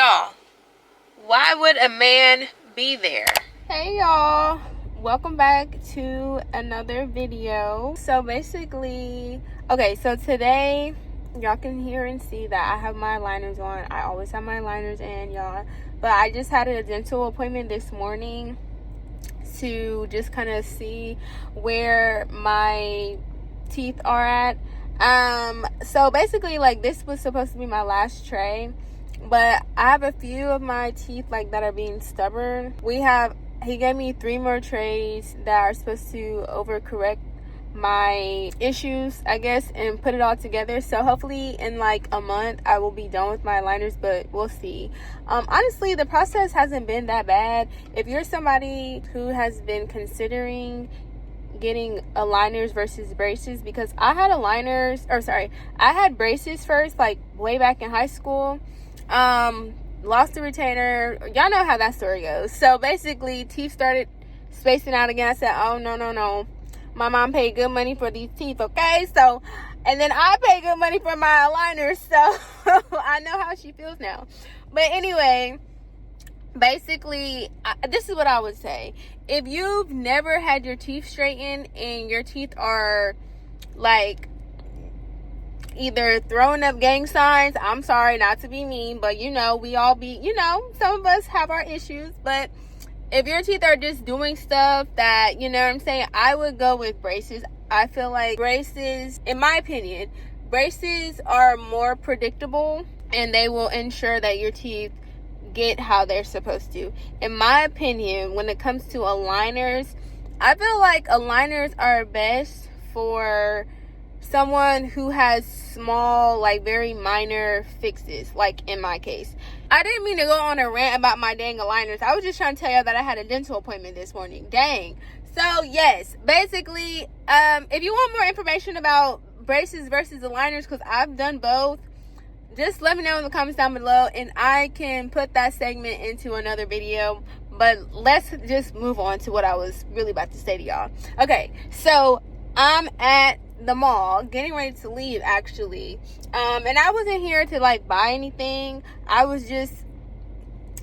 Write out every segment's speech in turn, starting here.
Y'all, why would a man be there? Hey y'all, welcome back to another video. So basically, so today y'all can hear and see that I have my liners on. I always have my liners in, y'all, but I just had a dental appointment this morning to just kind of see where my teeth are at. So basically, like, this was supposed to be my last tray, but I have a few of my teeth like that are being stubborn. He gave me 3 more trays that are supposed to overcorrect my issues, I guess, and put it all together. So hopefully in like a month I will be done with my aligners, but we'll see. Honestly, the process hasn't been that bad. If you're somebody who has been considering getting aligners versus braces, because I had braces first, like way back in high school. Lost the retainer. Y'all know how that story goes. So basically, teeth started spacing out again. I said, oh, no. My mom paid good money for these teeth, okay? So, and then I paid good money for my aligners, so I know how she feels now. But anyway, basically, this is what I would say. If you've never had your teeth straightened and your teeth are like either throwing up gang signs, I'm sorry, not to be mean, but we all be, some of us have our issues. But if your teeth are just doing stuff that, you know what I'm saying, I would go with braces. I feel like braces, in my opinion, braces are more predictable and they will ensure that your teeth get how they're supposed to. In my opinion, when it comes to aligners, I feel like aligners are best for someone who has small, like very minor fixes, like in my case. I didn't mean to go on a rant about my dang aligners. I was just trying to tell y'all that I had a dental appointment this morning. Dang. So yes, basically, if you want more information about braces versus aligners, because I've done both, just let me know in the comments down below and I can put that segment into another video. But let's just move on to what I was really about to say to y'all. Okay, so I'm at the mall getting ready to leave, actually, and I wasn't here to like buy anything. I was just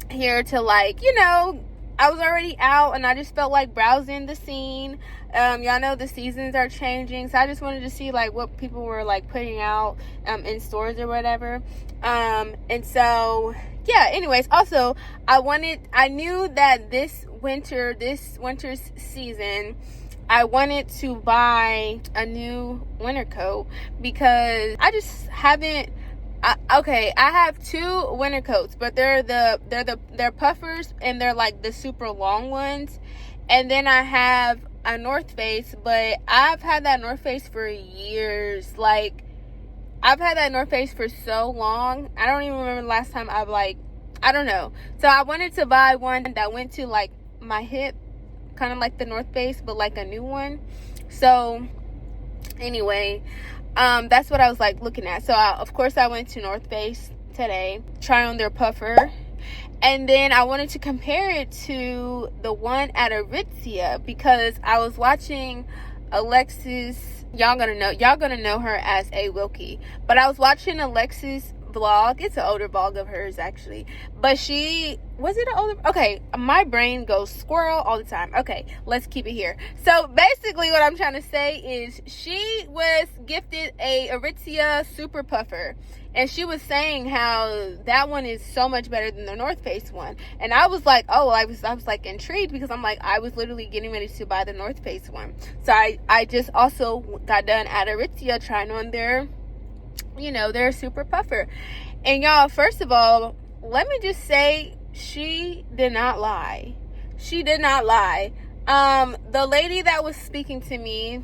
here to like, I was already out and I just felt like browsing the scene. Y'all know the seasons are changing, so I just wanted to see like what people were like putting out in stores or whatever. And so yeah, anyways, also I knew that this winter's season I wanted to buy a new winter coat because I just haven't. I have 2 winter coats, but they're puffers and they're like the super long ones. And then I have a North Face, but I've had that North Face for years. Like, I've had that North Face for so long. I don't even remember the last time I don't know. So I wanted to buy one that went to like my hip, kind of like the North Face, but like a new one. So anyway, that's what I was like looking at. So of course I went to North Face today, try on their puffer, and then I wanted to compare it to the one at Aritzia because I was watching Alexis. Y'all gonna know her as A Wilkie, but I was watching Alexis vlog. It's an older vlog of hers, actually, but my brain goes squirrel all the time. Okay, let's keep it here. So basically what I'm trying to say is she was gifted a Aritzia super puffer and she was saying how that one is so much better than the North Face one, and I was like, I was like intrigued because I'm like, I was literally getting ready to buy the North Face one. So I just also got done at Aritzia trying on their super puffer. And y'all, first of all, let me just say, she did not lie. The lady that was speaking to me,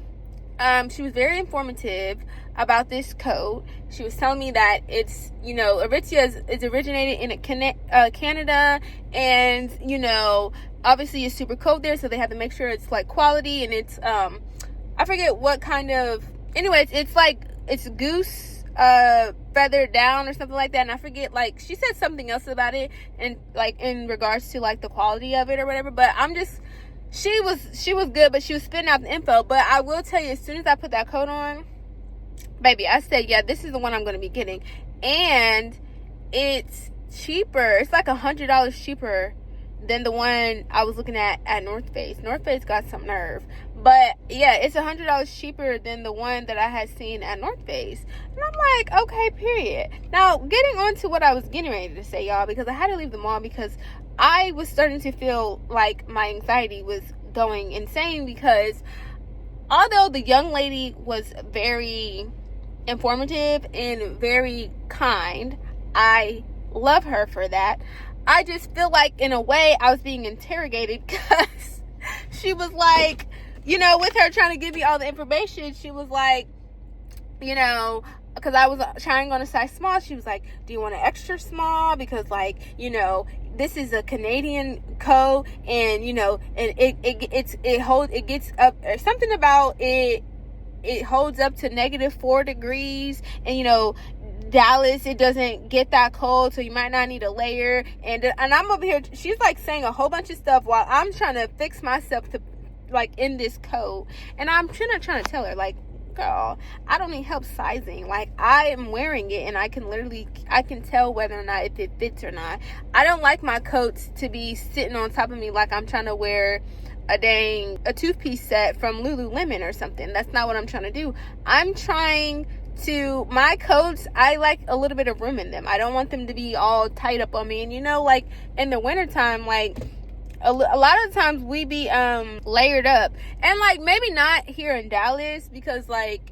she was very informative about this coat. She was telling me that it's, Aritzia is originated in Canada, and obviously it's super cold there, so they have to make sure it's like quality, and it's I forget what kind of, anyways, it's like, it's goose feathered down or something like that, and I forget, like, she said something else about it, and like in regards to like the quality of it or whatever. But she was good, but she was spitting out the info. But I will tell you, as soon as I put that coat on, baby, I said, yeah, this is the one I'm going to be getting. And it's cheaper. It's like $100 cheaper than the one I was looking at North Face. North Face got some nerve. But yeah, it's $100 cheaper than the one that I had seen at North Face. And I'm like, okay, period. Now, getting on to what I was getting ready to say, y'all, because I had to leave the mall because I was starting to feel like my anxiety was going insane, because although the young lady was very informative and very kind, I love her for that. I just feel like, in a way, I was being interrogated, because she was like, with her trying to give me all the information, she was like, because I was trying on a size small, she was like, do you want an extra small? Because, like, this is a Canadian code, and, and it gets up, or something about it holds up to -4 degrees, and, Dallas, it doesn't get that cold, so you might not need a layer. And I'm over here, she's like saying a whole bunch of stuff while I'm trying to fix myself to, like, in this coat. And I'm trying to tell her, like, girl, I don't need help sizing. Like, I am wearing it, and I can tell whether or not if it fits or not. I don't like my coats to be sitting on top of me like I'm trying to wear a toothpiece set from Lululemon or something. That's not what I'm trying to do. I'm trying to, my coats, I like a little bit of room in them. I don't want them to be all tight up on me. And like, in the wintertime, like, a lot of times we be layered up, and like, maybe not here in Dallas, because, like,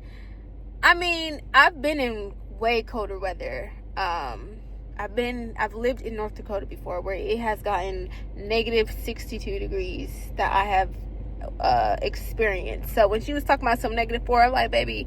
I mean, I've been in way colder weather. I've lived in North Dakota before, where it has gotten -62 degrees that I have experienced. So when she was talking about some -4, I'm like, baby,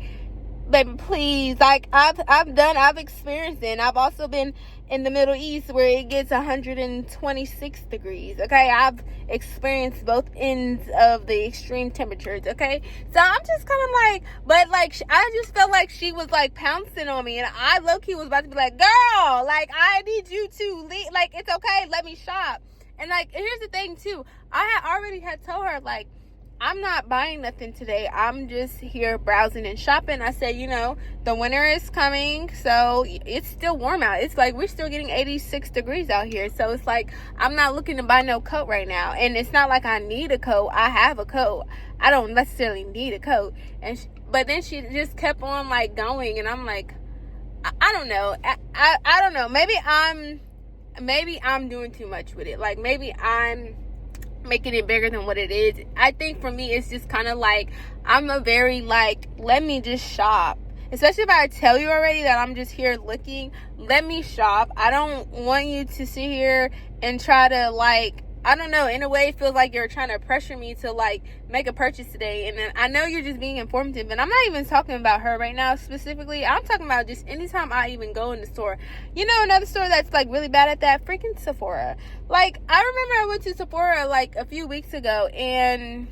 please. Like, I've experienced it. And I've also been in the Middle East, where it gets 126 degrees. Okay, I've experienced both ends of the extreme temperatures. Okay, so I'm just kind of like, but like, I just felt like she was like pouncing on me, and I low-key was about to be like, girl, like, I need you to leave. Like, it's okay, let me shop. And like, here's the thing too, I had already told her, like, I'm not buying nothing today. I'm just here browsing and shopping. I said, the winter is coming, so it's still warm out. It's like, we're still getting 86 degrees out here. So it's like, I'm not looking to buy no coat right now. And it's not like I need a coat. I have a coat. I don't necessarily need a coat. But then she just kept on, like, going. And I'm like, I don't know. I don't know. Maybe I'm doing too much with it. Like, maybe I'm making it bigger than what it is. I think for me, it's just kind of like, I'm a very, like, let me just shop. Especially if I tell you already that I'm just here looking, let me shop. I don't want you to sit here and try to, like, I don't know, in a way it feels like you're trying to pressure me to, like, make a purchase today. And then I know you're just being informative, and I'm not even talking about her right now specifically. I'm talking about just anytime I even go in the store. Another store that's, like, really bad at that, freaking Sephora. Like, I remember I went to Sephora, like, a few weeks ago, and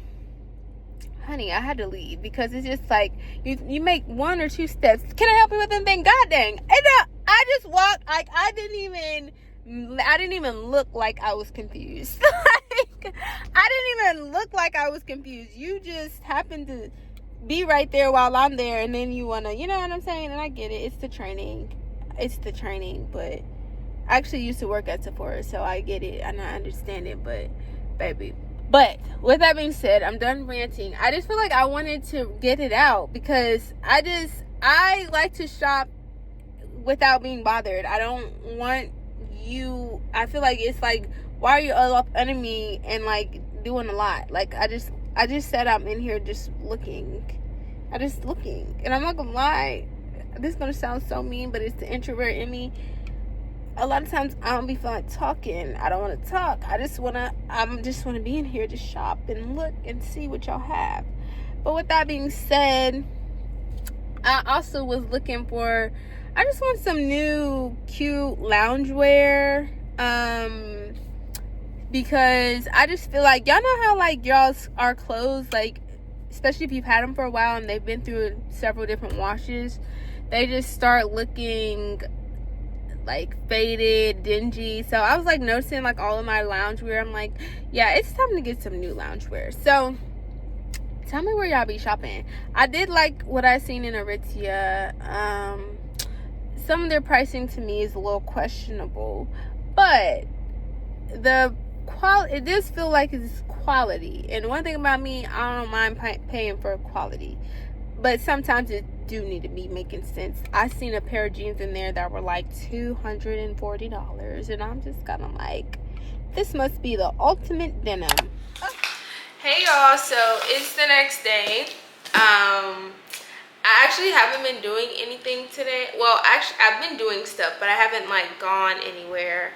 honey, I had to leave, because it's just like, you make one or two steps, can I help you with anything? God dang. And I just walked, like, I didn't even look like I was confused. Like, I didn't even look like I was confused. You just happened to be right there while I'm there, and then you want to, you know what I'm saying? And I get it. It's the training. But I actually used to work at Sephora, so I get it, and I understand it, but, baby. But with that being said, I'm done ranting. I just feel like I wanted to get it out, because I like to shop without being bothered. I don't want you, I feel like it's like, why are you all up under me and, like, doing a lot? Like, I just said I'm in here just looking. And I'm not gonna lie, this is gonna sound so mean, but it's the introvert in me. A lot of times I don't be feeling like talking. I don't want to talk. I just want to be in here, just shop and look and see what y'all have. But with that being said, I also was looking for, I just want some new cute loungewear, because I just feel like, y'all know how, like, our clothes, like, especially if you've had them for a while and they've been through several different washes, they just start looking like faded, dingy. So I was, like, noticing, like, all of my loungewear. I'm like, yeah, it's time to get some new loungewear. So tell me where y'all be shopping. I did like what I seen in Aritzia. some of their pricing to me is a little questionable, but the quality, it does feel like it's quality. And one thing about me, I don't mind paying for quality, but sometimes it do need to be making sense. I seen a pair of jeans in there that were like $240, and I'm just kind of like, this must be the ultimate denim. Hey y'all, so it's the next day. I actually haven't been doing anything today. Well, actually, I've been doing stuff, but I haven't like gone anywhere.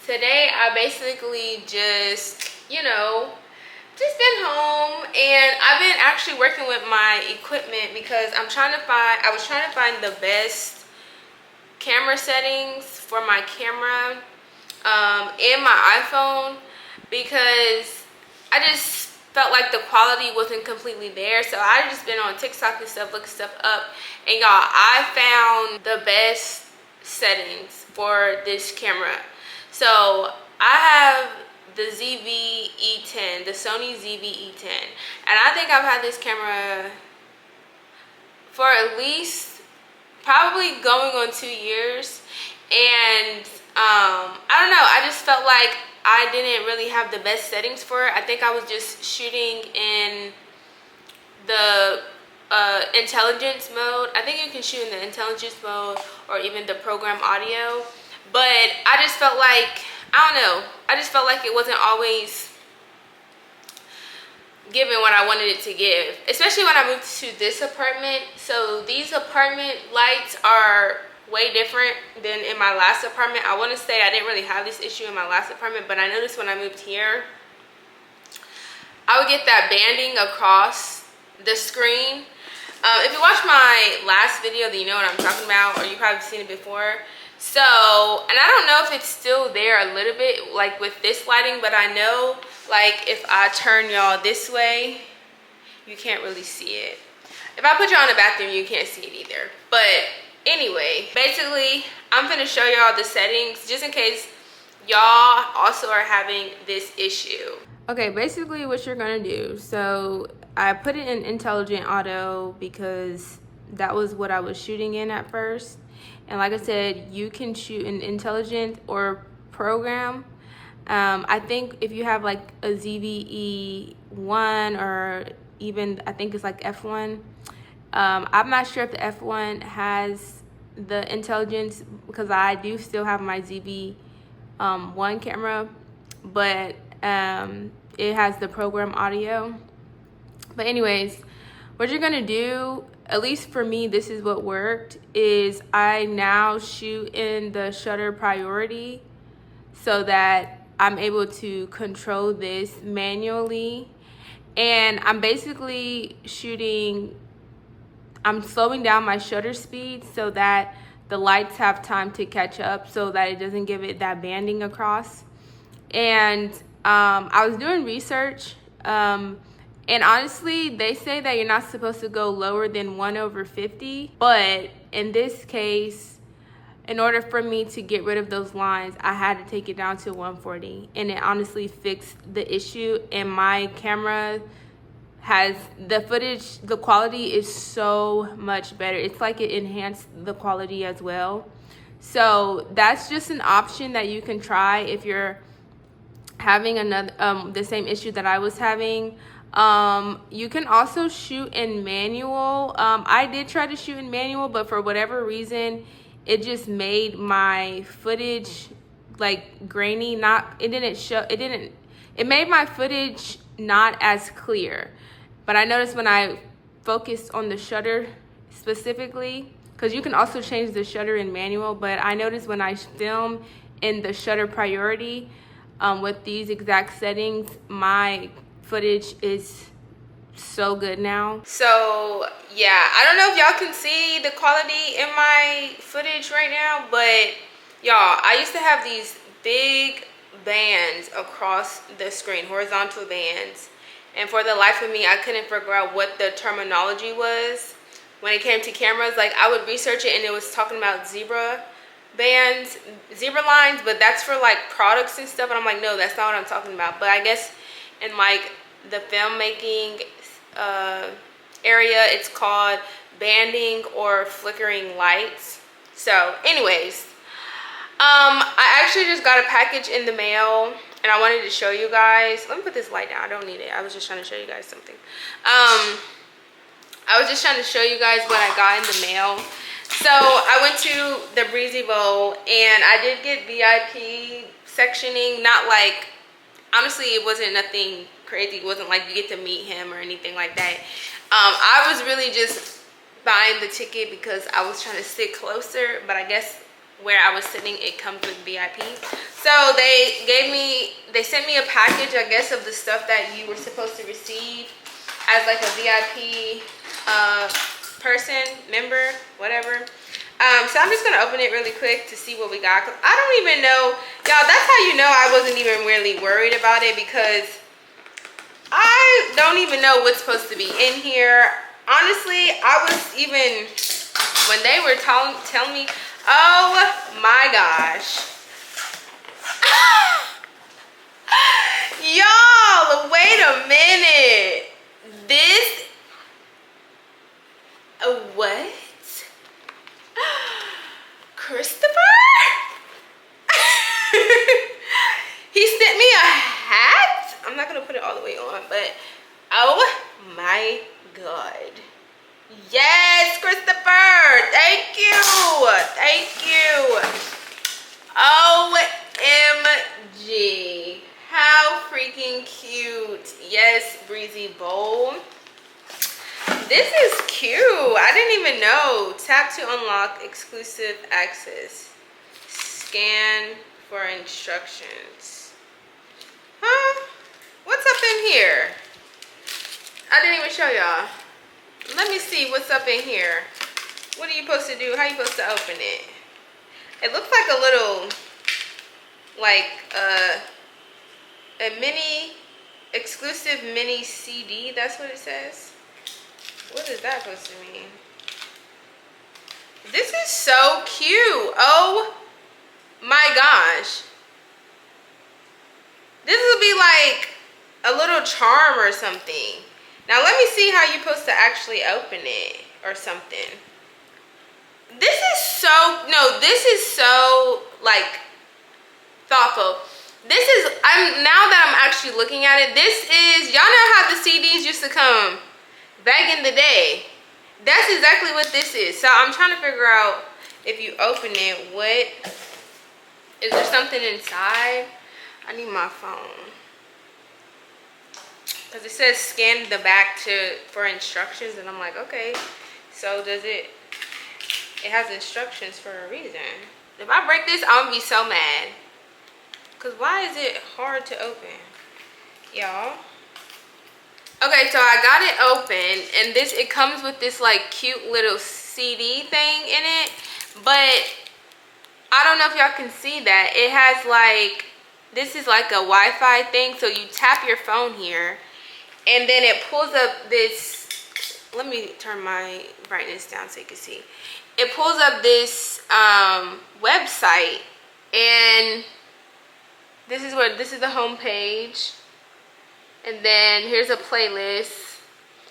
Today I basically just, just been home, and I've been actually working with my equipment because I was trying to find the best camera settings for my camera and my iPhone, because I just felt like the quality wasn't completely there. So I just been on TikTok and stuff, looking stuff up, and y'all, I found the best settings for this camera. So I have the ZV-e10, the Sony ZV-e10, and I think I've had this camera for at least probably going on 2 years, and I don't know, I just felt like I didn't really have the best settings for it. I think I was just shooting in the intelligence mode. I think you can shoot in the intelligence mode or even the program audio, but I just felt like, I don't know, I just felt like it wasn't always giving what I wanted it to give, especially when I moved to this apartment. So these apartment lights are way different than in my last apartment. I want to say I didn't really have this issue in my last apartment, but I noticed when I moved here, I would get that banding across the screen. If you watch my last video, then you know what I'm talking about, or you probably seen it before. So, and I don't know if it's still there a little bit, like with this lighting, but I know, like, if I turn y'all this way, you can't really see it. If I put y'all in the bathroom, you can't see it either. But anyway, basically, I'm gonna show y'all the settings just in case y'all also are having this issue. Okay, basically what you're gonna do, so I put it in intelligent auto because that was what I was shooting in at first. And like I said, you can shoot in intelligent or program. I think if you have like a ZV-e10 or even, I think it's like F1. I'm not sure if the F1 has the intelligence, because I do still have my ZV-1 camera, but it has the program audio. But anyways, what you're gonna do, at least for me, this is what worked, is I now shoot in the shutter priority so that I'm able to control this manually. And I'm basically I'm slowing down my shutter speed so that the lights have time to catch up, so that it doesn't give it that banding across. And I was doing research, and honestly, they say that you're not supposed to go lower than 1/50. But in this case, in order for me to get rid of those lines, I had to take it down to 140. And it honestly fixed the issue. And my camera has the footage, the quality is so much better. It's like it enhanced the quality as well. So that's just an option that you can try if you're having another the same issue that I was having. You can also shoot in manual. I did try to shoot in manual, but for whatever reason, it just made my footage like grainy. It made my footage not as clear. But I noticed when I focused on the shutter specifically, because you can also change the shutter in manual, but I noticed when I film in the shutter priority with these exact settings, my footage is so good now. So yeah, I don't know if y'all can see the quality in my footage right now, but y'all, I used to have these big bands across the screen, horizontal bands, and for the life of me, I couldn't figure out what the terminology was when it came to cameras. Like, I would research it and it was talking about zebra bands, zebra lines, but that's for like products and stuff, and I'm like, no, that's not what I'm talking about. But I guess in like the filmmaking area, it's called banding or flickering lights. So anyways, I actually just got a package in the mail and I wanted to show you guys. Let me put this light down. I don't need it. I was just trying to show you guys something. I was just trying to show you guys what I got in the mail. So I went to the Breezy Bowl and I did get VIP sectioning. Not like, honestly, it wasn't nothing crazy. It wasn't like you get to meet him or anything like that. I was really just buying the ticket because I was trying to sit closer, but I guess where I was sitting, it comes with VIP. So they sent me a package, I guess, of the stuff that you were supposed to receive as like a VIP member, whatever. So I'm just gonna open it really quick to see what we got. I don't even know, y'all, that's how you know I wasn't even really worried about it, because I don't even know what's supposed to be in here. Honestly, I was even, when they were telling me, oh my gosh. Y'all, wait a minute. This, what? Christopher? He sent me a hat. I'm not gonna put it all the way on, but oh my God. Yes, Christopher. Thank you. Thank you. OMG. How freaking cute. Yes, Breezy Bowl. This is cute. I didn't even know. Tap to unlock exclusive access. Scan for instructions. Huh? What's up in here? I didn't even show y'all. Let me see what's up in here. What are you supposed to do? How are you supposed to open it? It looks like a little, like a mini, exclusive mini CD. That's what it says. What is that supposed to mean? This is so cute. Oh my gosh. This would be like a little charm or something. Now let me see how you're supposed to actually open it or something. This is so, no, this is so like thoughtful. This is, now that I'm actually looking at it, this is, y'all know how the CDs used to come back in the day. That's exactly what this is. So I'm trying to figure out, if you open it, what, is there something inside? I need my phone. Because it says scan the back for instructions, and I'm like, okay, so does it has instructions for a reason. If I break this, I'm gonna be so mad. Because why is it hard to open, y'all? Okay, so I got it open, and it comes with this like cute little CD thing in it, but I don't know if y'all can see that. It has like, this is like a Wi-Fi thing, so you tap your phone here, and then it pulls up this, let me turn my brightness down so you can see. It pulls up this website, and this is the home page. And then here's a playlist.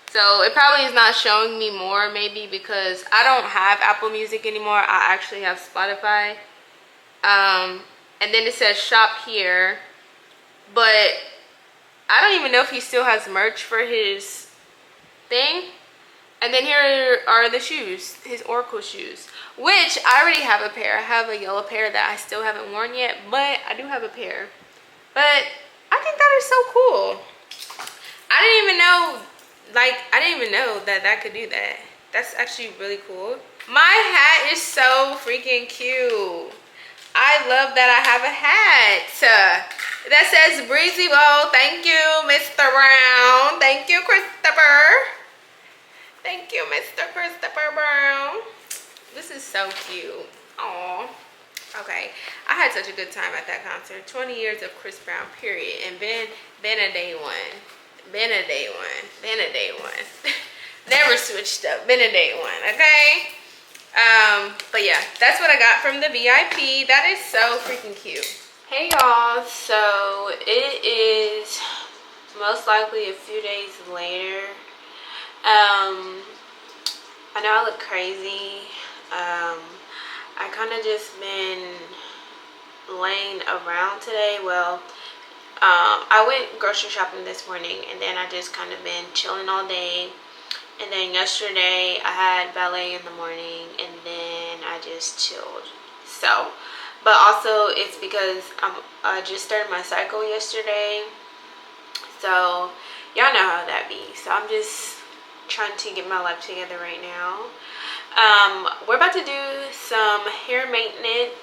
So it probably is not showing me more, maybe because I don't have Apple Music anymore. I actually have Spotify. And then it says shop here. But I don't even know if he still has merch for his thing. And then here are the shoes, his Oracle shoes, which I already have a pair. I have a yellow pair that I still haven't worn yet, but I do have a pair. But I think that is so cool. I didn't even know that could do that. That's actually really cool. My hat is so freaking cute. I love that I have a hat that says Breezy Bowl. Thank you, Mr. Brown. Thank you, Christopher. Thank you, Mr. Christopher Brown. This is so cute. Aww. Okay, I had such a good time at that concert. 20 years of Chris Brown, period. And been a day one. Been a day one. Been a day one. Never switched up. Been a day one, okay? But yeah, that's what I got from the VIP. That is so freaking cute. Hey y'all, so it is most likely a few days later. I know I look crazy. I kind of just been laying around today. Well, I went grocery shopping this morning, and then I just kind of been chilling all day. And then yesterday I had ballet in the morning, and then I just chilled. So, but also it's because I just started my cycle yesterday. So y'all know how that be. So I'm just trying to get my life together right now. We're about to do some hair maintenance.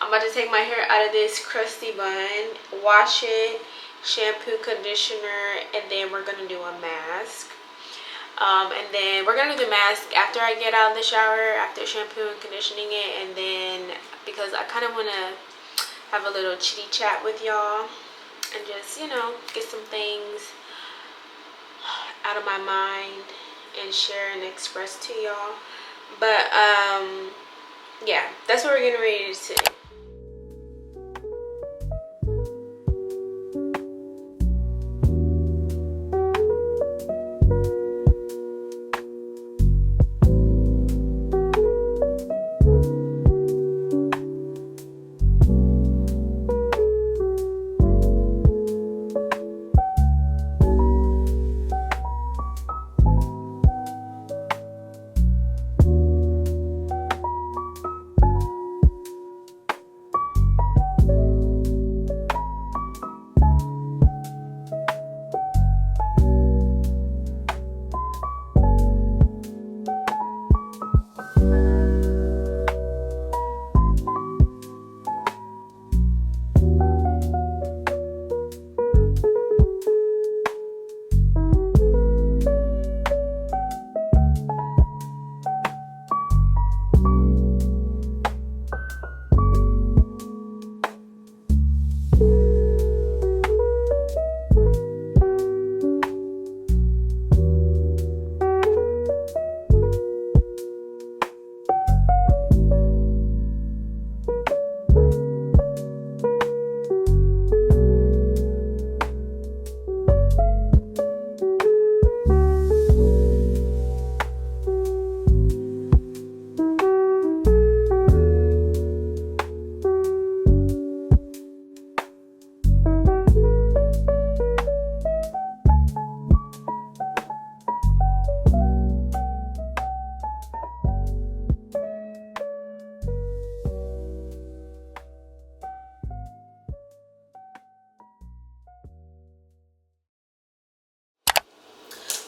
I'm about to take my hair out of this crusty bun, wash it, shampoo, conditioner, and then we're gonna do a mask. And then we're gonna do the mask after I get out of the shower, after shampoo and conditioning it, and then because I kind of want to have a little chitty chat with y'all and just, you know, get some things out of my mind and share and express to y'all. But yeah, that's what we're getting ready to do.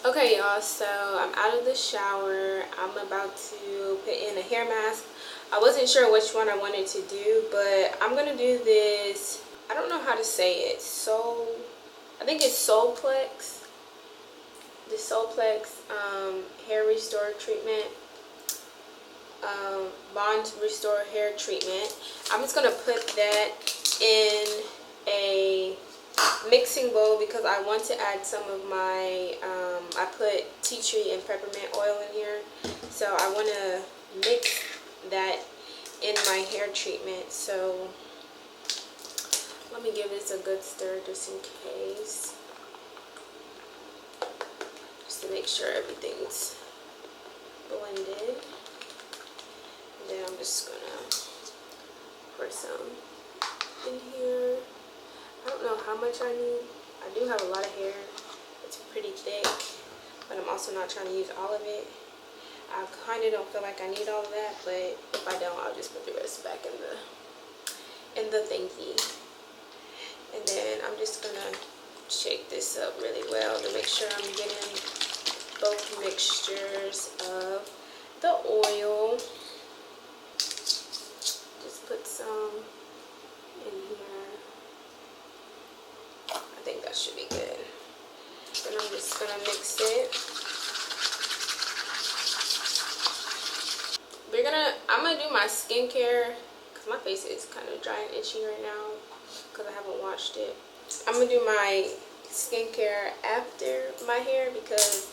Okay, y'all, so I'm out of the shower. I'm about to put in a hair mask. I wasn't sure which one I wanted to do, but I'm gonna do this. I don't know how to say it. I think it's Solplex. The Solplex hair restore treatment, bond restore hair treatment. I'm just gonna put that in a mixing bowl because I want to add some of my I put tea tree and peppermint oil in here, so I want to mix that in my hair treatment. So let me give this a good stir just in case, just to make sure everything's blended. And then I'm just gonna pour some in here. I don't know how much I need. I do have a lot of hair. It's pretty thick, but I'm also not trying to use all of it. I kind of don't feel like I need all of that, but if I don't, I'll just put the rest back in the thingy. And then I'm just gonna shake this up really well to make sure I'm getting both mixtures of the oil. Just put some in here. I think that should be good. Then I'm just gonna mix it. I'm gonna do my skincare because my face is kind of dry and itchy right now because I haven't washed it. I'm gonna do my skincare after my hair because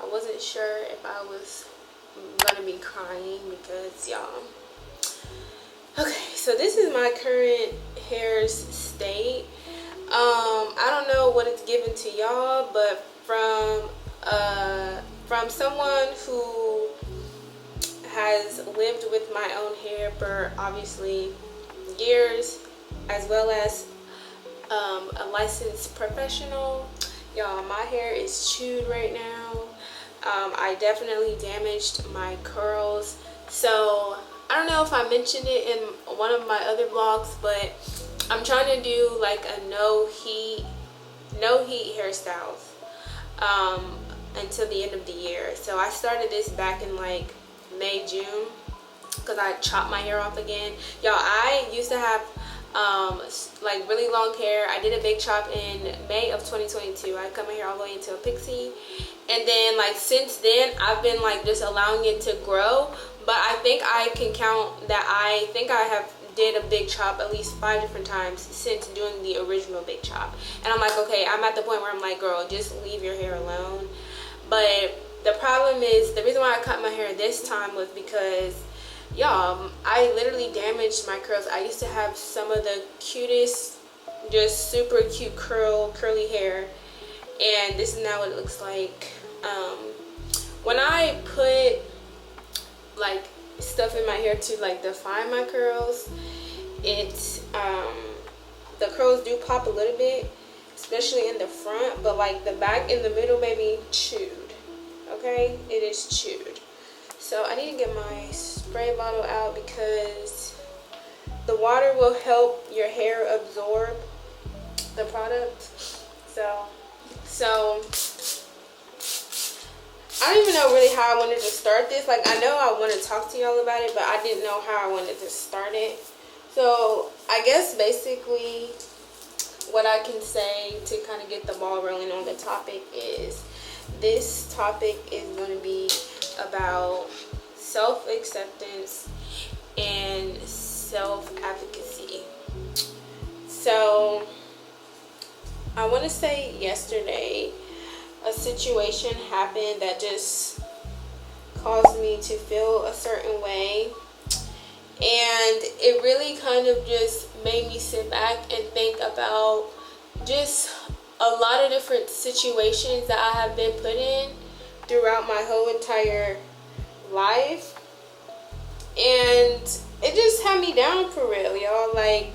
I wasn't sure if I was gonna be crying because y'all. Okay, so this is my current hair's state. I don't know what it's given to y'all, but from someone who has lived with my own hair for obviously years, as well as a licensed professional. Y'all, my hair is chewed right now. I definitely damaged my curls. So I don't know if I mentioned it in one of my other vlogs, but I'm trying to do like a no heat hairstyles until the end of the year. So I started this back in like May, June, because I chopped my hair off again. Y'all, I used to have like really long hair. I did a big chop in May of 2022. I cut my hair all the way into a pixie, and then like since then I've been like just allowing it to grow. But I think I can count that I think I have did a big chop at least 5 different times since doing the original big chop. And I'm like, okay, I'm at the point where I'm like, girl, just leave your hair alone. But the problem is, the reason why I cut my hair this time was because, y'all, I literally damaged my curls. I used to have some of the cutest, just super cute curly hair, and this is now what it looks like. When I put like stuff in my hair to like define my curls, it's the curls do pop a little bit, especially in the front, but like the back and the middle, baby, chewed. Okay, it is chewed. So I need to get my spray bottle out because the water will help your hair absorb the product. So I don't even know really how I wanted to start this. Like, I know I want to talk to y'all about it, but I didn't know how I wanted to start it. So I guess basically what I can say to kind of get the ball rolling on the topic is, this topic is going to be about self-acceptance and self-advocacy. So I want to say yesterday a situation happened that just caused me to feel a certain way, and it really kind of just made me sit back and think about just a lot of different situations that I have been put in throughout my whole entire life, and it just had me down for real, y'all. Like,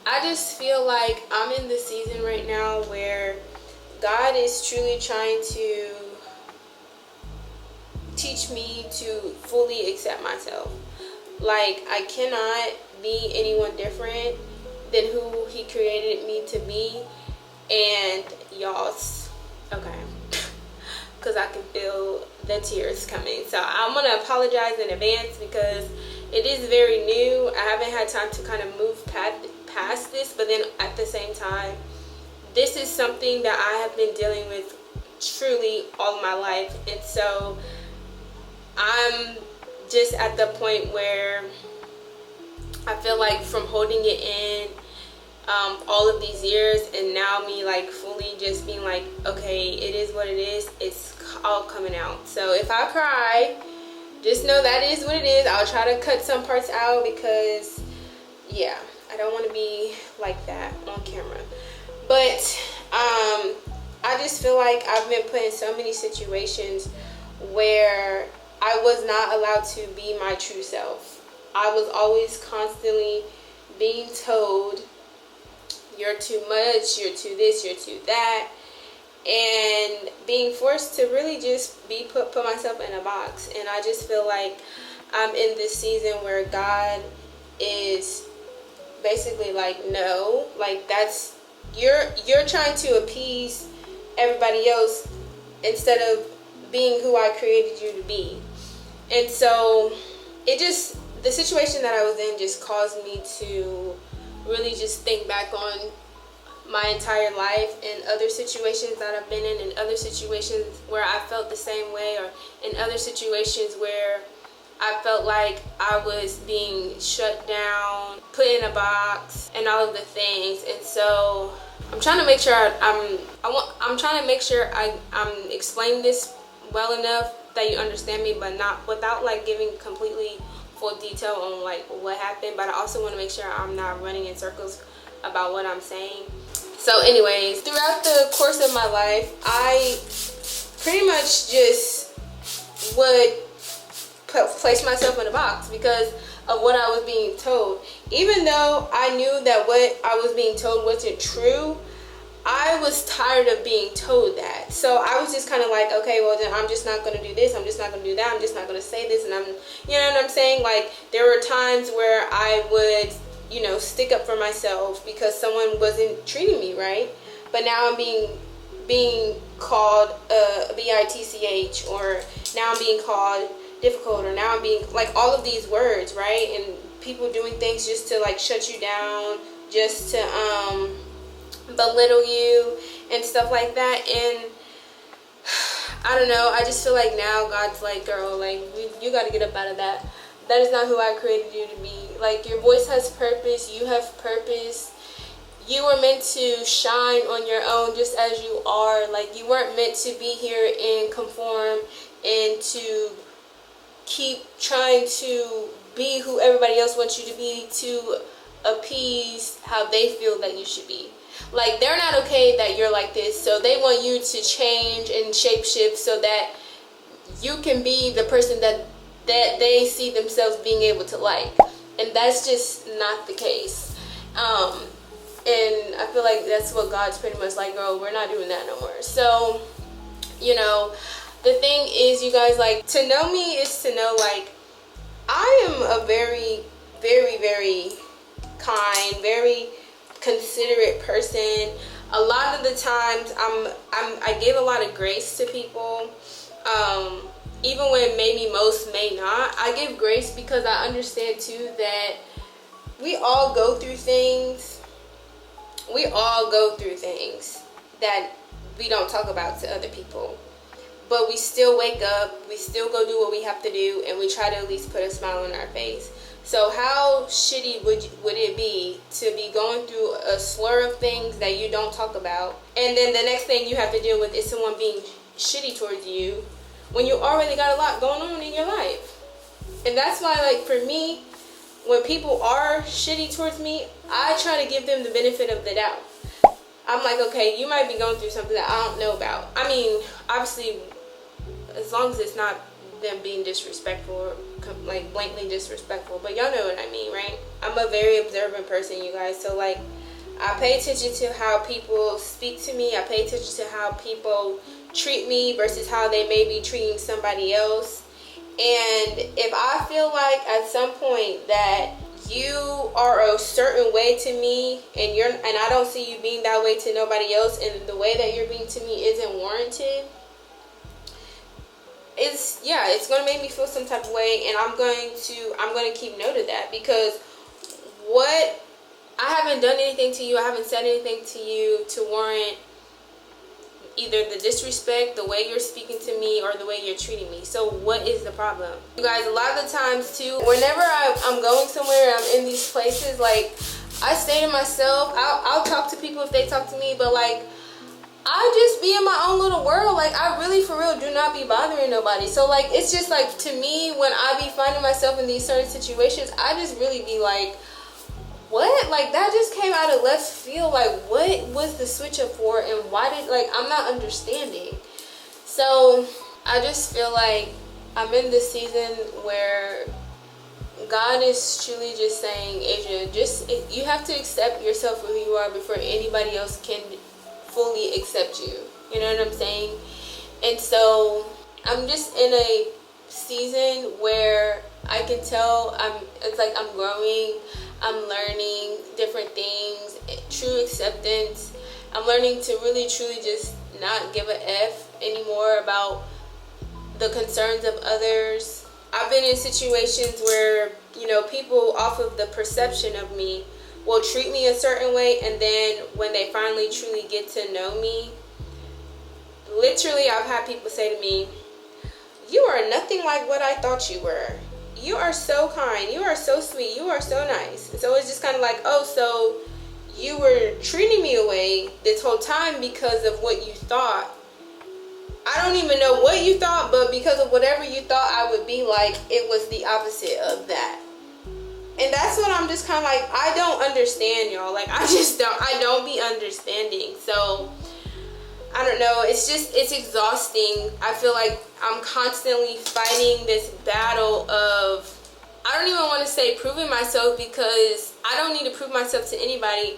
I just feel like I'm in the season right now where God is truly trying to teach me to fully accept myself. Like, I cannot be anyone different than who He created me to be. And y'all, okay, because I can feel the tears coming. So I'm going to apologize in advance because it is very new. I haven't had time to kind of move past this, but then at the same time, this is something that I have been dealing with truly all of my life. And so I'm just at the point where I feel like from holding it in all of these years, and now me like fully just being like, okay, it is what it is, it's all coming out. So if I cry, just know that is what it is. I'll try to cut some parts out because, yeah, I don't want to be like that on camera. But I just feel like I've been put in so many situations where I was not allowed to be my true self. I was always constantly being told, you're too much, you're too this, you're too that, and being forced to really just be put myself in a box. And I just feel like I'm in this season where God is basically like, no, like that's you're trying to appease everybody else instead of being who I created you to be. And so the situation that I was in just caused me to really just think back on my entire life and other situations that I've been in, and other situations where I felt the same way, or in other situations where I felt like I was being shut down, put in a box, and all of the things. And so I'm trying to make sure I'm trying to make sure I'm explaining this well enough that you understand me, but not without like giving completely full detail on like what happened. But I also want to make sure I'm not running in circles about what I'm saying. So anyways, throughout the course of my life, I pretty much just would place myself in a box because of what I was being told. Even though I knew that what I was being told wasn't true, I was tired of being told that. So I was just kind of like, okay, well then I'm just not going to do this, I'm just not going to do that, I'm just not going to say this, and you know what I'm saying? Like, there were times where I would, you know, stick up for myself because someone wasn't treating me right. But now I'm being called a bitch, or now I'm being called difficult, or now I'm being, like, all of these words, right? And people doing things just to, like, shut you down, just to belittle you and stuff like that. And I don't know, I just feel like now God's like, girl, like, you got to get up out of that. That is not who I created you to be. Like, your voice has purpose, you have purpose. You were meant to shine on your own just as you are. Like, you weren't meant to be here and conform and to keep trying to be who everybody else wants you to be to appease how they feel that you should be. Like, they're not okay that you're like this, so they want you to change and shapeshift so that you can be the person that they see themselves being able to like. And that's just not the case. And I feel like that's what God's pretty much like, girl, we're not doing that no more. So, you know, the thing is, you guys, like, to know me is to know, like, I am a very, very, very kind, very considerate person. A lot of the times I give a lot of grace to people, even when maybe most may not. I give grace because I understand too that we all go through things. We all go through things that we don't talk about to other people, but we still wake up, we still go do what we have to do, and we try to at least put a smile on our face. So how shitty would it be to be going through a slur of things that you don't talk about, and then the next thing you have to deal with is someone being shitty towards you when you already got a lot going on in your life? And that's why, like, for me, when people are shitty towards me, I try to give them the benefit of the doubt. I'm like, okay, you might be going through something that I don't know about. I mean, obviously, as long as it's not them being disrespectful or like blatantly disrespectful, but y'all know what I mean, right? I'm a very observant person, you guys. So, like, I pay attention to how people speak to me. I pay attention to how people treat me versus how they may be treating somebody else. And if I feel like at some point that you are a certain way to me and I don't see you being that way to nobody else, and the way that you're being to me isn't warranted, it's gonna make me feel some type of way, and I'm gonna keep note of that, because I haven't done anything to you, I haven't said anything to you to warrant either the disrespect, the way you're speaking to me, or the way you're treating me. So what is the problem? You guys, a lot of the times too, whenever I'm going somewhere and I'm in these places, like, I stay to myself. I'll talk to people if they talk to me, but, like, I just be in my own little world. Like, I really, for real, do not be bothering nobody. So, like, it's just, like, to me, when I be finding myself in these certain situations, I just really be like, what? Like, that just came out of left field. Like, what was the switch up for, and why did, like, I'm not understanding. So I just feel like I'm in this season where God is truly just saying, Asia, you have to accept yourself for who you are before anybody else can fully accept you. You know what I'm saying? And so I'm just in a season where I can tell it's like I'm growing. I'm learning different things, true acceptance. I'm learning to really, truly just not give a F anymore about the concerns of others. I've been in situations where, you know, people off of the perception of me will treat me a certain way, and then when they finally truly get to know me, literally I've had people say to me, you are nothing like what I thought you were. You are so kind, you are so sweet, you are so nice. And so it's just kind of like, oh, so you were treating me away this whole time because of what you thought. I don't even know what you thought, but because of whatever you thought I would be like, it was the opposite of that. And that's what I'm just kind of like, I don't understand, y'all. Like, I don't be understanding. So I don't know, it's exhausting. I feel like I'm constantly fighting this battle of, I don't even want to say proving myself, because I don't need to prove myself to anybody.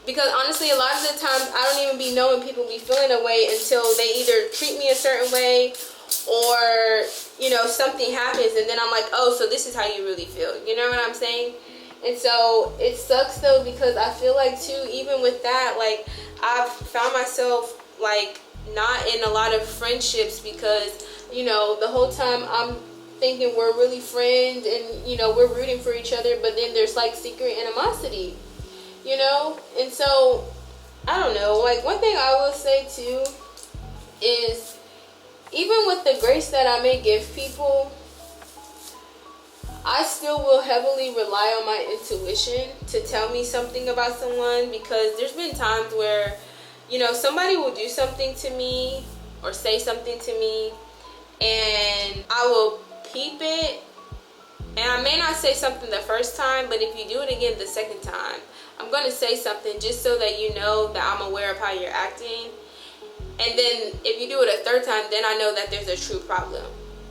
Because honestly, a lot of the times I don't even be knowing people be feeling a way until they either treat me a certain way, or, you know, something happens and then I'm like, oh, so this is how you really feel. You know what I'm saying? And so it sucks though, because I feel like too, even with that, like I've found myself like not in a lot of friendships, because, you know, the whole time I'm thinking we're really friends and, you know, we're rooting for each other, but then there's like secret animosity, you know? And so I don't know, like one thing I will say too is, even with the grace that I may give people, I still will heavily rely on my intuition to tell me something about someone, because there's been times where, you know, somebody will do something to me or say something to me, and I will peep it, and I may not say something the first time, but if you do it again the second time, I'm going to say something just so that you know that I'm aware of how you're acting. And then if you do it a third time, then I know that there's a true problem.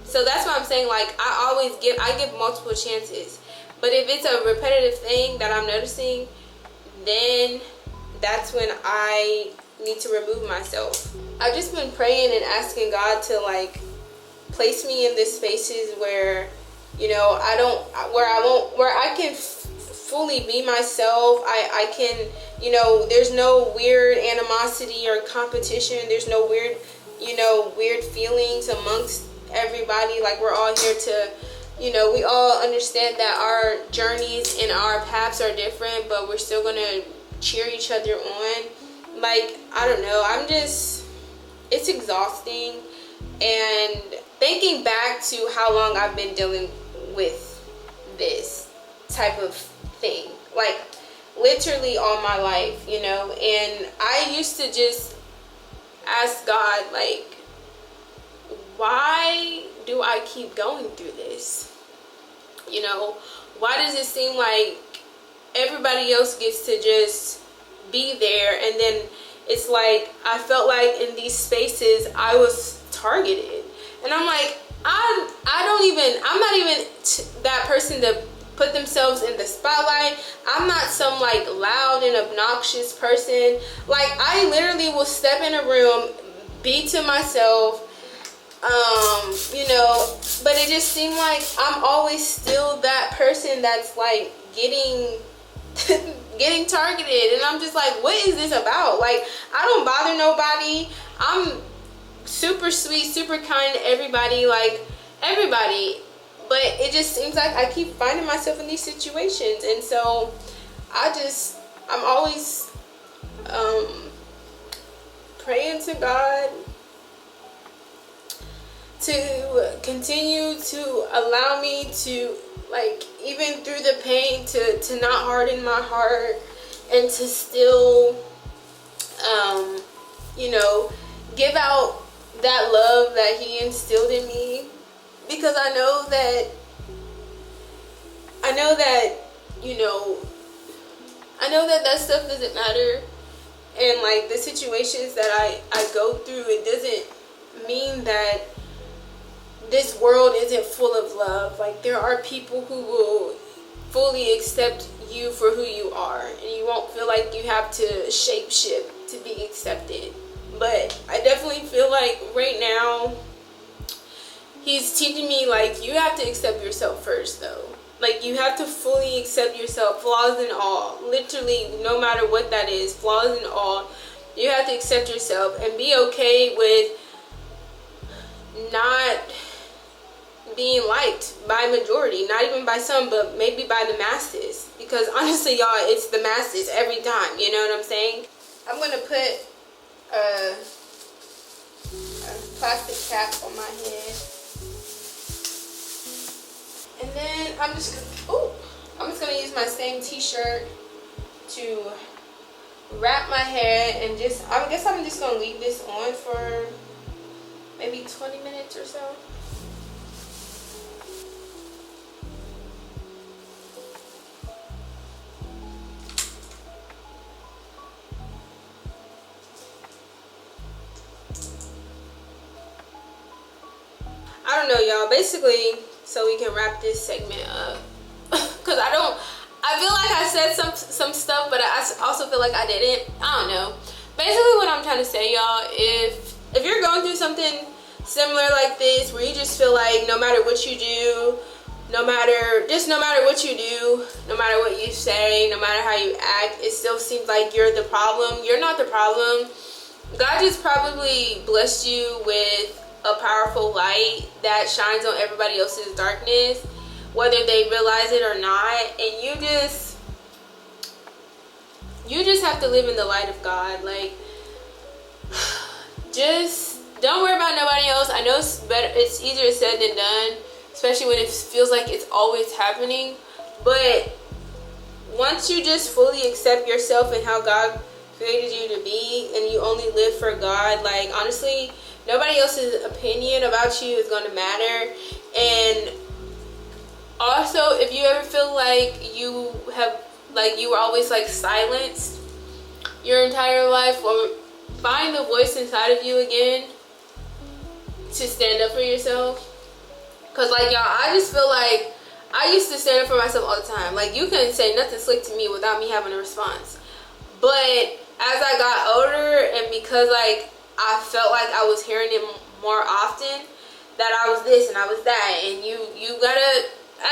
So that's why I'm saying, like, I give multiple chances. But if it's a repetitive thing that I'm noticing, then that's when I need to remove myself. I've just been praying and asking God to, like, place me in these spaces where, you know, where I can fully be myself. I can, you know, there's no weird animosity or competition. There's no weird, you know, weird feelings amongst everybody. Like, we're all here to, you know, we all understand that our journeys and our paths are different, but we're still gonna cheer each other on. Like, I don't know, it's exhausting. And thinking back to how long I've been dealing with this type of thing, like literally all my life, you know, and I used to just ask God, like, why do I keep going through this? You know, why does it seem like everybody else gets to just be there, and then it's like I felt like in these spaces I was targeted, and I'm like, I'm not even that person to put themselves in the spotlight. I'm not some like loud and obnoxious person. Like, I literally will step in a room, be to myself, you know, but it just seemed like I'm always still that person that's like getting getting targeted, and I'm just like, what is this about? Like, I don't bother nobody. I'm super sweet, super kind to everybody, like everybody, but it just seems like I keep finding myself in these situations. And so I'm always praying to God to continue to allow me to, like, even through the pain, to not harden my heart, and to still you know, give out that love that He instilled in me. Because I know that you know, I know that stuff doesn't matter, and like the situations that I go through, it doesn't mean that this world isn't full of love. Like, there are people who will fully accept you for who you are, and you won't feel like you have to shapeshift to be accepted. But I definitely feel like right now He's teaching me, like, you have to accept yourself first, though. Like, you have to fully accept yourself, flaws and all. Literally, no matter what that is, flaws and all. You have to accept yourself and be okay with not being liked by majority. Not even by some, but maybe by the masses. Because honestly, y'all, it's the masses every time. You know what I'm saying? I'm going to put a plastic cap on my head. And then I'm just gonna use my same t-shirt to wrap my hair, and I guess I'm just gonna leave this on for maybe 20 minutes or so. basically, so we can wrap this segment up, because I feel like I said some stuff, but I also feel like I didn't. I don't know. Basically, what I'm trying to say, y'all, if you're going through something similar like this, where you just feel like no matter what you do, no matter what you do, no matter what you say, no matter how you act, it still seems like you're the problem. You're not the problem. God just probably blessed you with a powerful light that shines on everybody else's darkness, whether they realize it or not. And you just have to live in the light of God. Like, just don't worry about nobody else. I know it's easier said than done, especially when it feels like it's always happening. But once you just fully accept yourself and how God created you to be, and you only live for God, like, honestly, nobody else's opinion about you is going to matter. And also, if you ever feel like you were always like silenced your entire life, or find the voice inside of you again to stand up for yourself. Because, like, y'all, I just feel like I used to stand up for myself all the time. Like, you couldn't say nothing slick to me without me having a response. But as I got older, and because, like, I felt like I was hearing it more often, that I was this and I was that, and you got a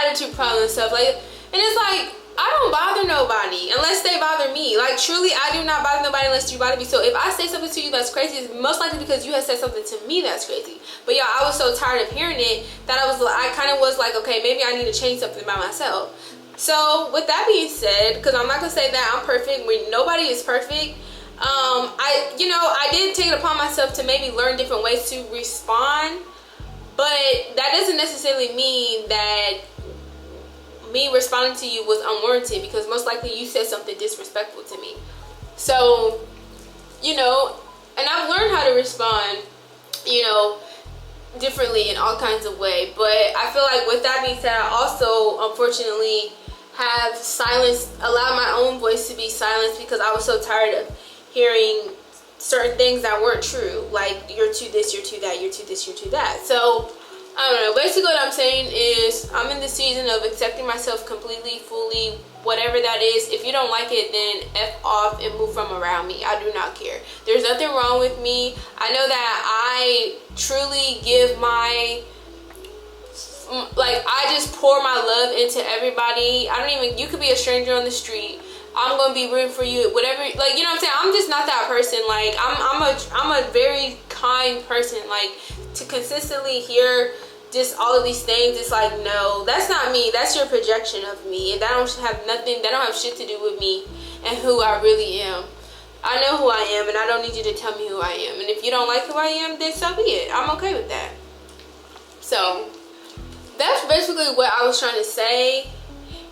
attitude problem and stuff, like, and it's like, I don't bother nobody unless they bother me. Like, truly, I do not bother nobody unless you bother me. So if I say something to you that's crazy, it's most likely because you have said something to me that's crazy. But y'all, I was so tired of hearing it that I kind of was like, okay, maybe I need to change something about myself. So with that being said, because I'm not gonna say that I'm perfect, when nobody is perfect, I did take it upon myself to maybe learn different ways to respond, but that doesn't necessarily mean that me responding to you was unwarranted, because most likely you said something disrespectful to me. So, and I've learned how to respond, differently in all kinds of ways. But I feel like with that being said, I also unfortunately have allowed my own voice to be silenced, because I was so tired of hearing certain things that weren't true. Like, you're too this, you're too that, you're too this, you're too that. So I don't know. Basically what I'm saying is, I'm in the season of accepting myself completely, fully, whatever that is. If you don't like it, then F off and move from around me. I do not care. There's nothing wrong with me. I know that I truly give I just pour my love into everybody. You could be a stranger on the street, I'm gonna be rooting for you, whatever, like, you know what I'm saying? I'm just not that person. Like, I'm a very kind person. Like, to consistently hear just all of these things, it's like, no, that's not me. That's your projection of me, and that don't have shit to do with me and who I really am. I know who I am, and I don't need you to tell me who I am. And if you don't like who I am, then so be it. I'm okay with that. So that's basically what I was trying to say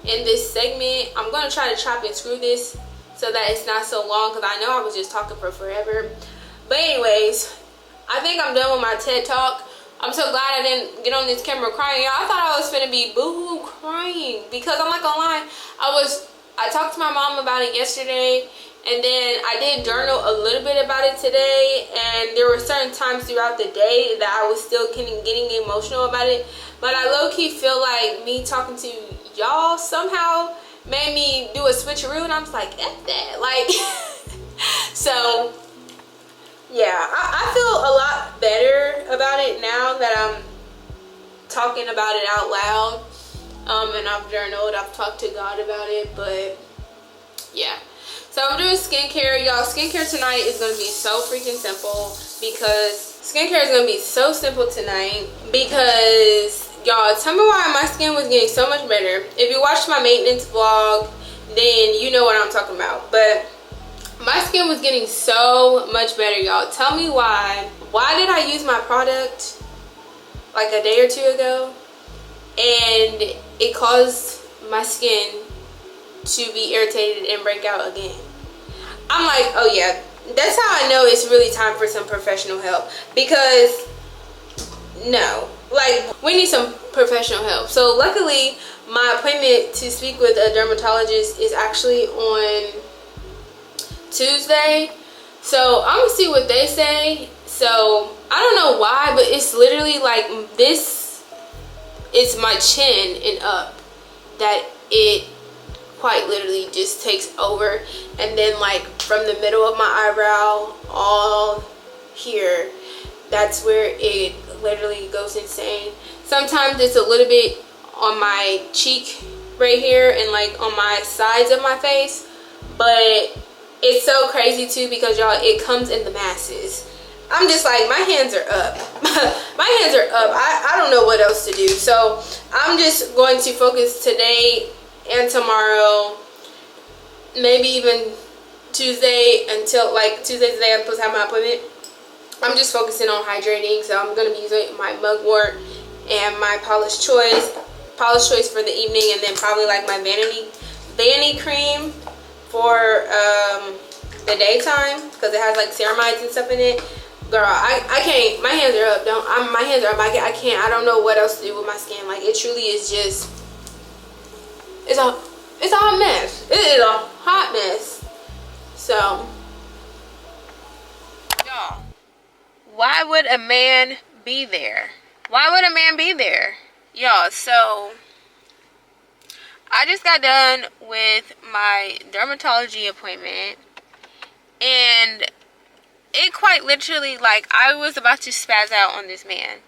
in this segment. I'm gonna try to chop and screw this so that it's not so long, because I know I was just talking for forever. But anyways, I think I'm done with my TED Talk. I'm so glad I didn't get on this camera crying. Y'all, I thought I was finna be boo-hoo crying, because I'm not gonna lie, I talked to my mom about it yesterday, and then I did journal a little bit about it today, and there were certain times throughout the day that I was still getting emotional about it. But I low-key feel like me talking to y'all somehow made me do a switcheroo, and I'm just like, F that. Like, so yeah, I feel a lot better about it now that I'm talking about it out loud. And I've journaled, I've talked to God about it. But yeah, so I'm doing skincare, y'all. Skincare tonight is gonna be so freaking simple, because skincare is gonna be so simple tonight, because y'all, tell me why my skin was getting so much better. If you watched my maintenance vlog, then you know what I'm talking about. But my skin was getting so much better, y'all. Tell me why. Why did I use my product like a day or two ago, and it caused my skin to be irritated and break out again? I'm like, oh yeah, that's how I know it's really time for some professional help. Because no, like, we need some professional help. So luckily, my appointment to speak with a dermatologist is actually on Tuesday. So I'm gonna see what they say. So I don't know why, but it's literally like this it's my chin and up that it quite literally just takes over. And then like from the middle of my eyebrow all here, that's where it literally goes insane. Sometimes it's a little bit on my cheek right here and like on my sides of my face, but it's so crazy too because y'all, it comes in the masses. I'm just like, my hands are up. My hands are up. I don't know what else to do. So I'm just going to focus today and tomorrow, maybe even Tuesday, until like Tuesday today I'm supposed to have my appointment. I'm just focusing on hydrating. So I'm going to be using my mugwort and my polish choice for the evening, and then probably like my vanity cream for the daytime because it has like ceramides and stuff in it. Girl, I can't. My hands are up. My hands are up. I can't. I don't know what else to do with my skin. Like, it truly is just. It's a hot mess. It is a hot mess. So, y'all, why would a man be there? Why would a man be there, y'all? So, I just got done with my dermatology appointment, and it quite literally, like, I was about to spaz out on this man.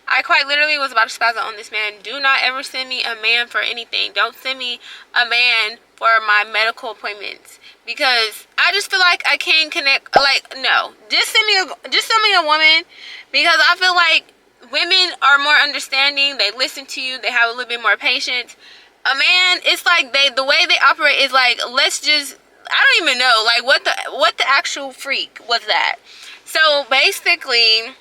I quite literally was about to spaz out on this man. Do not ever send me a man for anything. Don't send me a man for my medical appointments, because I just feel like I can't connect. Like, no, just send me a woman, because I feel like women are more understanding. They listen to you. They have a little bit more patience. A man, it's like the way they operate is like, let's just, I don't even know, like, what the actual freak was that? So basically,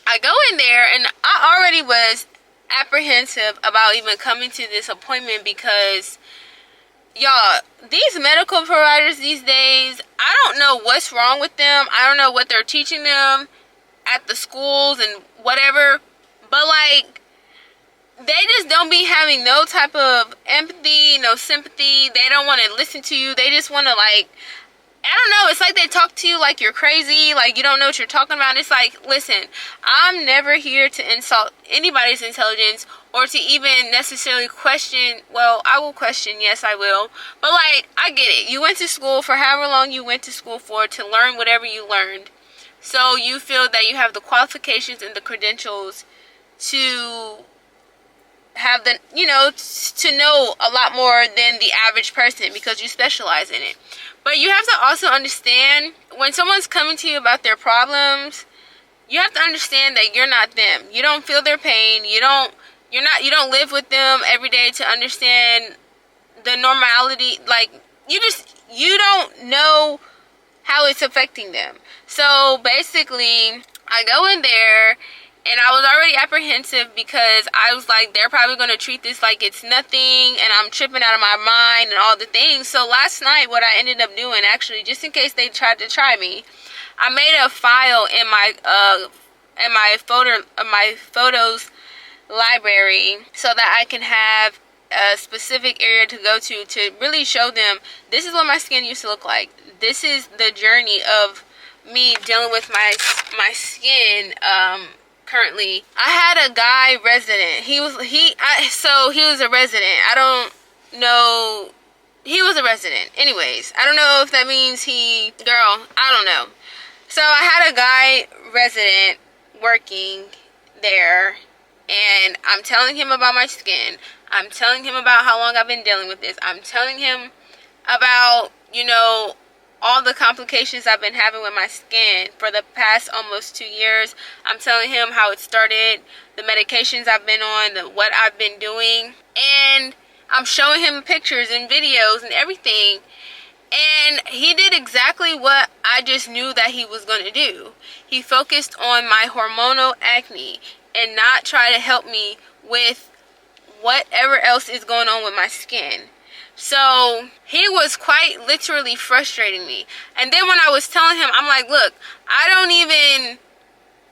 I go in there, and I already was apprehensive about even coming to this appointment because, y'all, these medical providers these days, I don't know what's wrong with them. I don't know what they're teaching them at the schools and whatever, but like, they just don't be having no type of empathy, no sympathy. They don't want to listen to you. They just want to, like, I don't know. It's like they talk to you like you're crazy, like you don't know what you're talking about. It's like, listen, I'm never here to insult anybody's intelligence or to even necessarily question. Well, I will question, yes, I will. But, like, I get it. You went to school for however long you went to school for to learn whatever you learned. So you feel that you have the qualifications and the credentials to have the, you know, to know a lot more than the average person because you specialize in it. But you have to also understand, when someone's coming to you about their problems, you have to understand that you're not them. You don't feel their pain. You don't live with them every day to understand the normality. Like, you don't know how it's affecting them. So basically, I go in there, and I was already apprehensive because I was like, they're probably going to treat this like it's nothing, and I'm tripping out of my mind and all the things. So last night, what I ended up doing, actually, just in case they tried to try me, I made a file in my photos library so that I can have a specific area to go to really show them, this is what my skin used to look like. This is the journey of me dealing with my skin. Currently, I had a guy resident. He was a resident. I don't know. He was a resident. Anyways, I don't know if that means I don't know. So I had a guy resident working there, and I'm telling him about my skin. I'm telling him about how long I've been dealing with this. I'm telling him about, you know, all the complications I've been having with my skin for the past almost 2 years. I'm telling him how it started, the medications I've been on, what I've been doing. And I'm showing him pictures and videos and everything. And he did exactly what I just knew that he was going to do. He focused on my hormonal acne and not try to help me with whatever else is going on with my skin. So he was quite literally frustrating me. And then when I was telling him, I'm like, look,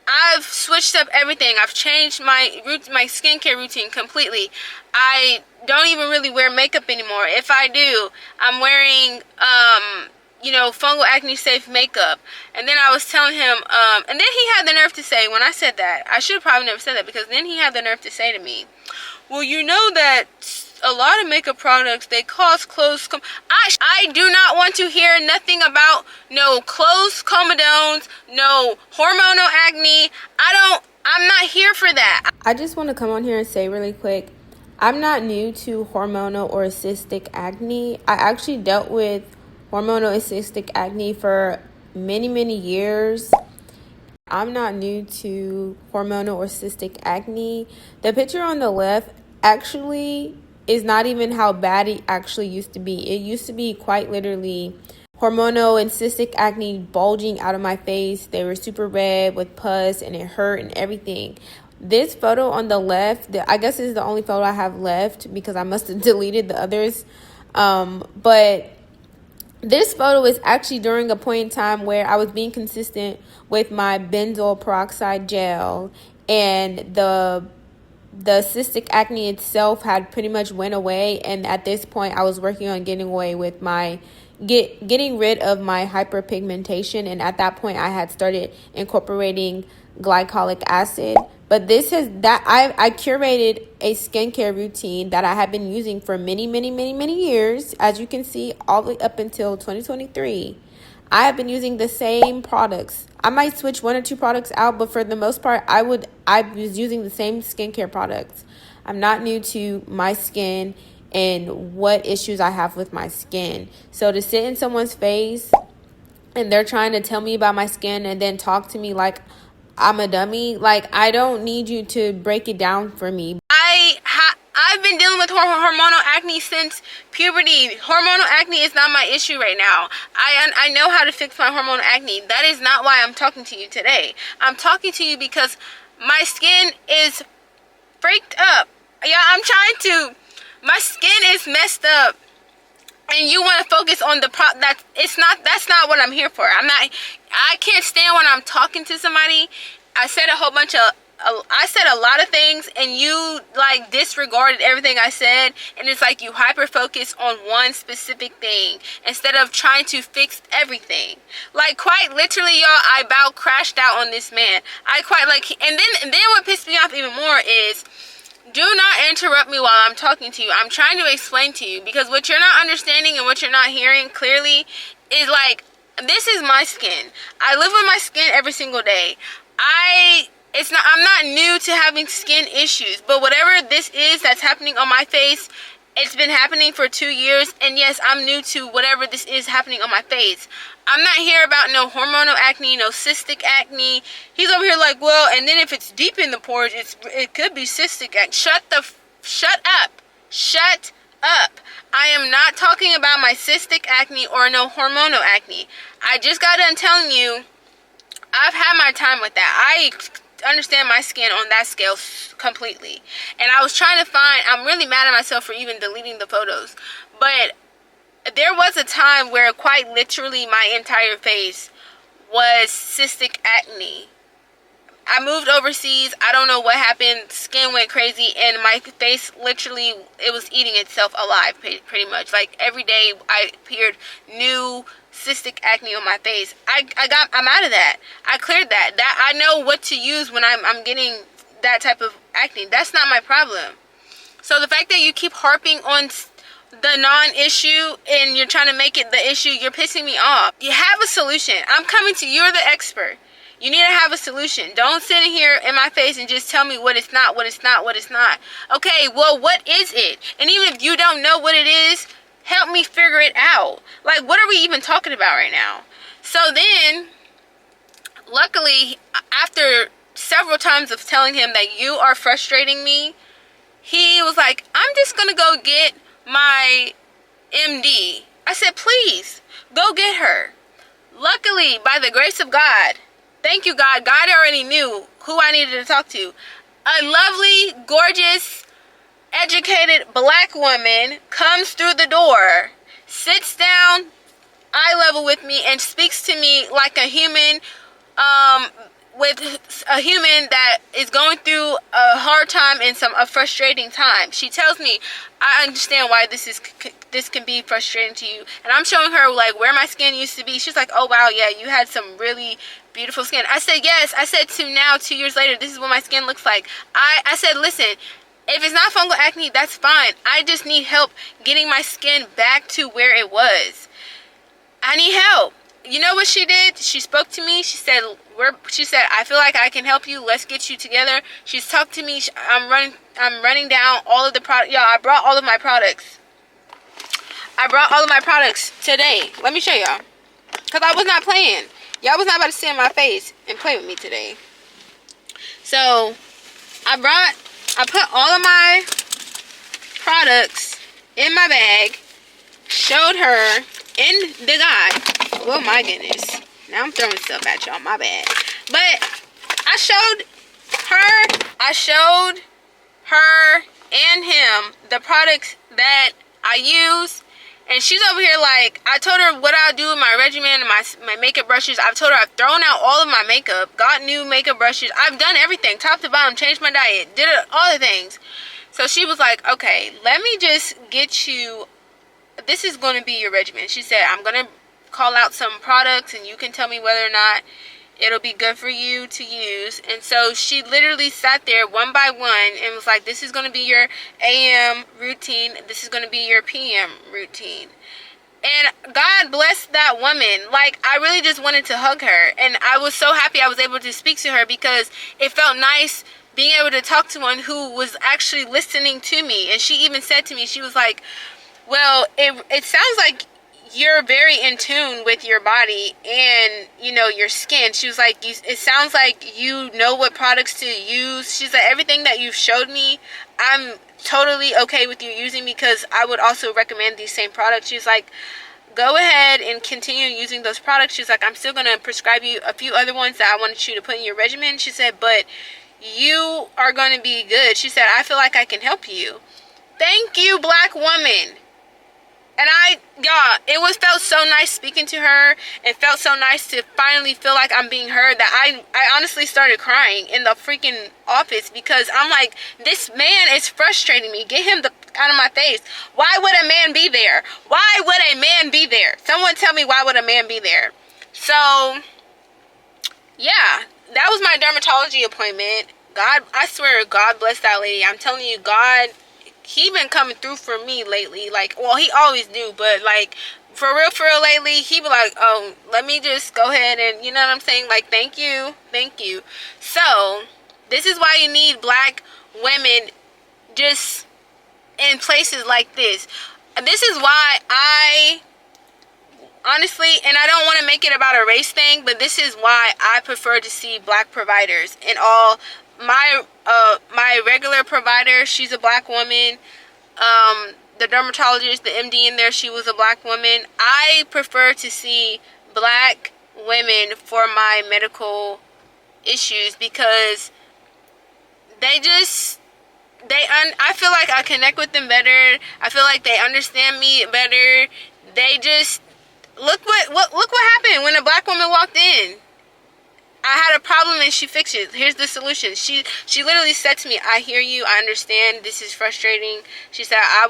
I've switched up everything. I've changed my skincare routine completely. I don't even really wear makeup anymore. If I do, I'm wearing you know, fungal acne safe makeup. And then I was telling him, and then he had the nerve to say, when I said that, I should have probably never said that, because then he had the nerve to say to me, well, you know that a lot of makeup products, they cause closed I do not want to hear nothing about no closed comedones, no hormonal acne. I'm not here for that. I just want to come on here and say really quick, I'm not new to hormonal or cystic acne. I actually dealt with hormonal and cystic acne for many years. I'm not new to hormonal or cystic acne. The picture on the left actually is not even how bad it actually used to be. It used to be quite literally hormonal and cystic acne bulging out of my face. They were super red with pus and it hurt and everything. This photo on the left, I guess is the only photo I have left because I must have deleted the others. But this photo is actually during a point in time where I was being consistent with my benzoyl peroxide gel, and the cystic acne itself had pretty much went away. And at this point, I was working on getting rid of my hyperpigmentation. And at that point, I had started incorporating glycolic acid. But I curated a skincare routine that I have been using for many years. As you can see, all the way up until 2023. I have been using the same products. I might switch one or two products out, but for the most part, I was using the same skincare products. I'm not new to my skin and what issues I have with my skin. So to sit in someone's face and they're trying to tell me about my skin and then talk to me like I'm a dummy, like, I don't need you to break it down for me. I've been dealing with hormonal acne since puberty. Hormonal acne is not my issue right now. I know how to fix my hormonal acne. That is not why I'm talking to you today. I'm talking to you because my skin is freaked up. Yeah, my skin is messed up. And you want to focus on that's not what I'm here for. I can't stand when I'm talking to somebody. I said a lot of things and you like disregarded everything I said, and it's like you hyper focus on one specific thing instead of trying to fix everything. Like, quite literally, y'all, I about crashed out on this man. And then what pissed me off even more is, do not interrupt me while I'm talking to you. I'm trying to explain to you, because what you're not understanding and what you're not hearing clearly is, like, this is my skin. I live with my skin every single day. I'm not new to having skin issues, but whatever this is that's happening on my face, it's been happening for 2 years, and yes, I'm new to whatever this is happening on my face. I'm not here about no hormonal acne, no cystic acne. He's over here like, well, and then if it's deep in the pores, it could be cystic acne. Shut up. Shut up. I am not talking about my cystic acne or no hormonal acne. I just got done telling you, I've had my time with that. I understand my skin on that scale completely. And I was trying to I'm really mad at myself for even deleting the photos. But there was a time where quite literally my entire face was cystic acne. I moved overseas. I don't know what happened. Skin went crazy and my face literally, it was eating itself alive pretty much. Like, every day I appeared new cystic acne on my face. I'm out of that. I cleared that. I know what to use when I'm getting that type of acne. That's not my problem. So the fact that you keep harping on the non-issue and you're trying to make it the issue, you're pissing me off. You have a solution. I'm coming to you. You're the expert. You need to have a solution. Don't sit in here in my face and just tell me what it's not. Okay, well, what is it? And even if you don't know what it is, help me figure it out. Like, what are we even talking about right now? So then, luckily, after several times of telling him that you are frustrating me, he was like, I'm just going to go get my MD. I said, please, go get her. Luckily, by the grace of God, thank you, God. God already knew who I needed to talk to. A lovely, gorgeous, educated black woman comes through the door, sits down eye level with me, and speaks to me like a human, with a human that is going through a hard time and a frustrating time. She tells me, I understand why this can be frustrating to you. And I'm showing her like where my skin used to be. She's like, oh wow, yeah, you had some really beautiful skin. I said, yes. I said, to now, 2 years later, this is what my skin looks like. I said, listen, if it's not fungal acne, that's fine. I just need help getting my skin back to where it was. I need help. You know what she did? She spoke to me. She said, I feel like I can help you. Let's get you together. She's talked to me. I'm running down all of the products. Y'all, I brought all of my products. I brought all of my products today. Let me show y'all. Because I was not playing. Y'all was not about to sit in my face and play with me today. So, I put all of my products in my bag. Showed her in the guide. Oh my goodness. Now I'm throwing stuff at y'all. My bad. But I showed her and him the products that I use. And she's over here like, I told her what I do with my regimen and my makeup brushes. I've told her I've thrown out all of my makeup, got new makeup brushes. I've done everything, top to bottom, changed my diet, did all the things. So she was like, okay, let me just get you, this is going to be your regimen. She said, I'm going to call out some products and you can tell me whether or not it'll be good for you to use. And so she literally sat there one by one and was like, this is going to be your AM routine, this is going to be your PM routine. And God bless that woman. Like, I really just wanted to hug her, and I was so happy I was able to speak to her, because it felt nice being able to talk to one who was actually listening to me. And she even said to me, she was like, well, it sounds like you're very in tune with your body and, you know, your skin. She was like, it sounds like you know what products to use. She's like, everything that you've showed me, I'm totally okay with you using, because I would also recommend these same products. She's like, go ahead and continue using those products. She's like, I'm still going to prescribe you a few other ones that I wanted you to put in your regimen. She said, but you are going to be good. She said, I feel like I can help you. Thank you, Black woman. And y'all, felt so nice speaking to her. It felt so nice to finally feel like I'm being heard, that I honestly started crying in the freaking office, because I'm like, this man is frustrating me. Get him out of my face. Why would a man be there? Why would a man be there? Someone tell me, why would a man be there? So, yeah, that was my dermatology appointment. God, I swear, God bless that lady. I'm telling you, God, he been coming through for me lately. Like, well, he always do, but like, for real lately, he be like, oh, let me just go ahead and, you know what I'm saying? Like, thank you. So, this is why you need Black women just in places like this. This is why I, honestly, and I don't want to make it about a race thing, but this is why I prefer to see Black providers in all. My regular provider, she's a Black woman. The dermatologist, the MD in there, she was a Black woman. I prefer to see Black women for my medical issues, because I feel like I connect with them better. I feel like they understand me better. They just, look what happened when a Black woman walked in. I had a problem and she fixed it. Here's the solution. She literally said to me, I hear you, I understand, this is frustrating. She said I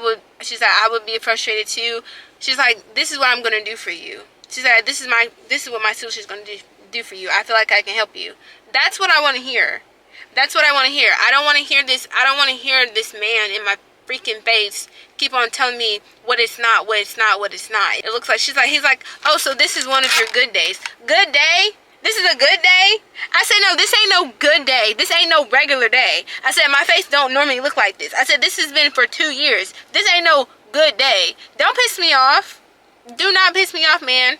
would be frustrated too. She's like, this is what I'm gonna do for you. She said, this is what my solution is gonna do for you. I feel like I can help you. That's what I wanna hear. That's what I wanna hear. I don't wanna hear this man in my freaking face keep on telling me what it's not. It looks like he's like, oh, so this is one of your good days. Good day? This is a good day? I said, no, this ain't no good day. This ain't no regular day. I said, my face don't normally look like this. I said, this has been for 2 years. This ain't no good day. Don't piss me off. Do not piss me off, man.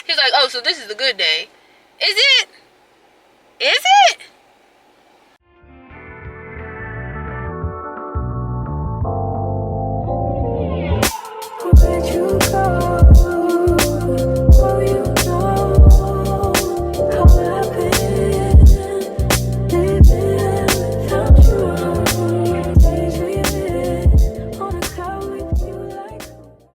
He's like, oh, so this is a good day. Is it? Is it?